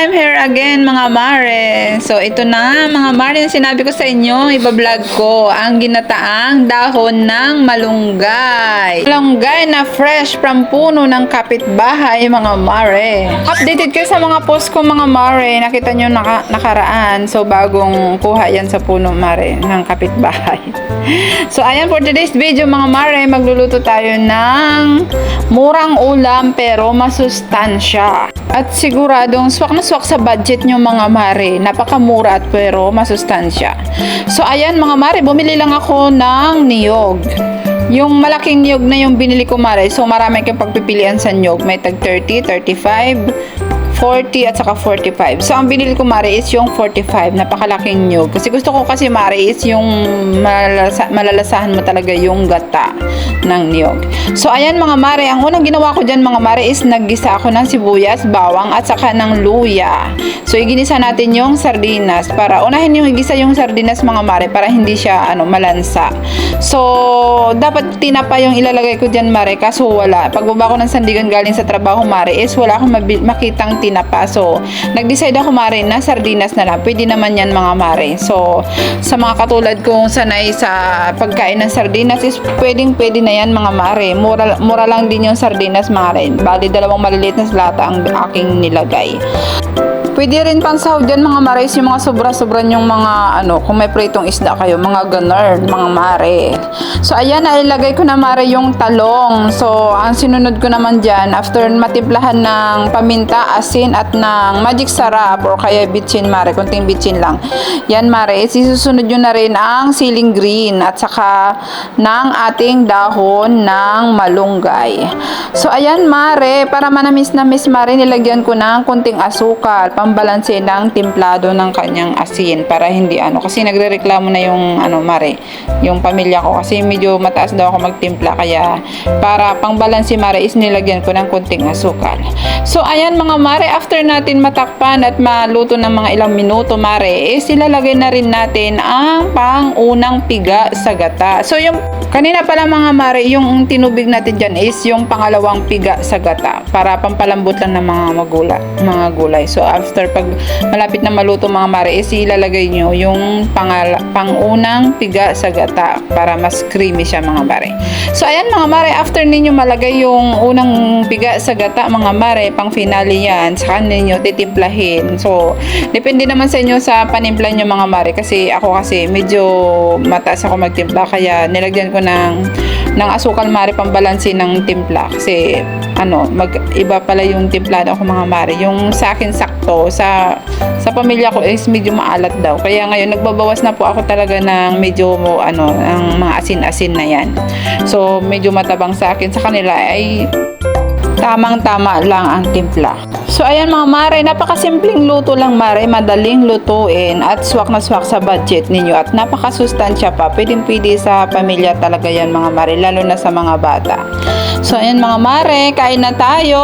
I'm here again mga mare. So ito na mga mare, yung sinabi ko sa inyo, ibablog ko ang ginataang dahon ng malunggay. Malunggay na fresh from puno ng kapitbahay mga mare. Updated kayo sa mga post ko mga mare. Nakita nyo nakaraan. So bagong kuha yan sa puno mare ng kapitbahay. So ayan, for today's video mga mare, magluluto tayo ng murang ulam pero masustansya. At siguradong swak na swak sa budget nyo mga mare. Napakamura at pero masustansya. So ayan mga mare, bumili lang ako ng niyog. Yung malaking niyog na yung binili ko mare. So marami kang pagpipilian sa niyog. May tag 30, 35, 40 at saka 45. So ang binili ko mare is yung 45, napakalaking niyog. Kasi gusto ko kasi mare is yung malalasahan mo talaga yung gata ng niyog. So ayan mga mare, ang unang ginawa ko dyan mga mare is naggisa ako ng sibuyas, bawang at saka ng luya. So iginisa natin yung sardinas para unahin yung igisa yung sardinas mga mare para hindi siya malansa. So dapat tinapa yung ilalagay ko dyan mare, kaso wala. Pagbaba ko ng sandigan galing sa trabaho mare is wala akong makitang tinapa. So, nag-decide ako mare na sardinas na lang. Pwede naman yan mga mare. So, sa mga katulad kong sanay sa pagkain ng sardinas is pwede na yan mga mare. Mura lang din yung sardinas mare. Bali, 2 maliliit na lata ang aking nilagay. Pwede rin pang sahod dyan mga mare yung mga sobra-sobra yung mga kung may pritong isda kayo, mga ganun, mga mare. So ayan, nailagay ko na mare yung talong. So ang sinunod ko naman dyan, after matimplahan ng paminta, asin at ng magic sarap or kaya bitchin mare, kunting bitchin lang. Yan mare, isusunod nyo na rin ang siling green at saka ng ating dahon ng malunggay. So ayan mare, para manamis mare, nilagyan ko ng kunting asukal, pambalanse ng templado ng kanyang asin para hindi kasi nagrereklamo na yung mare, yung pamilya ko kasi medyo mataas daw ako magtimpla, kaya para pangbalanse mare is nilagyan ko ng kunting asukal. So ayan mga mare, after natin matakpan at maluto ng mga ilang minuto mare, is ilalagay na rin natin ang pangunang piga sa gata. So yung kanina pala mga mare, yung tinubig natin dyan is yung pangalawang piga sa gata para pampalambot lang ng mga gulay. So after pag malapit na maluto mga mare, is ilalagay nyo yung pangunang piga sa gata para mas creamy siya mga mare. So ayan mga mare, after ninyo malagay yung unang piga sa gata mga mare, pang finale yan, saka ninyo titimplahin. So depende naman sa inyo sa panimpla nyo mga mare, kasi ako medyo mataas ako magtimpla, kaya nilagyan ko ng asukal mare pambalansi ng timpla, kasi iba pala yung timplado ko mga mare. Yung sa akin sakto, sa pamilya ko is medyo maalat daw, kaya ngayon nagbabawas na po ako talaga ng medyo ng mga asin-asin na yan. So medyo matabang sa akin, sa kanila ay tamang-tama lang ang timpla. So ayan mga mare, napakasimpleng luto lang mare, madaling lutuin at swak na swak sa budget ninyo at napakasustansya pa. Pwede sa pamilya talaga yan mga mare, lalo na sa mga bata. So ayan mga mare, kain na tayo.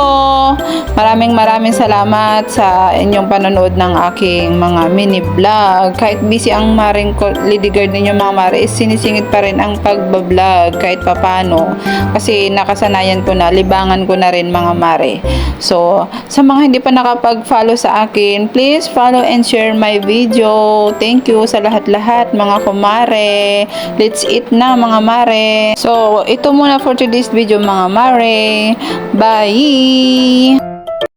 Maraming salamat sa inyong panonood ng aking mga mini vlog. Kahit busy ang maring lidigard ninyo mga mare, is sinisingit pa rin ang pagbablog kahit papano, kasi nakasanayan ko na, libangan ko na rin mga mare. So sa mga hindi pa nakapag-follow sa akin, please follow and share my video. Thank you sa lahat-lahat mga kumare. Let's eat na mga mare. So ito muna for today's video mga mare. Bye!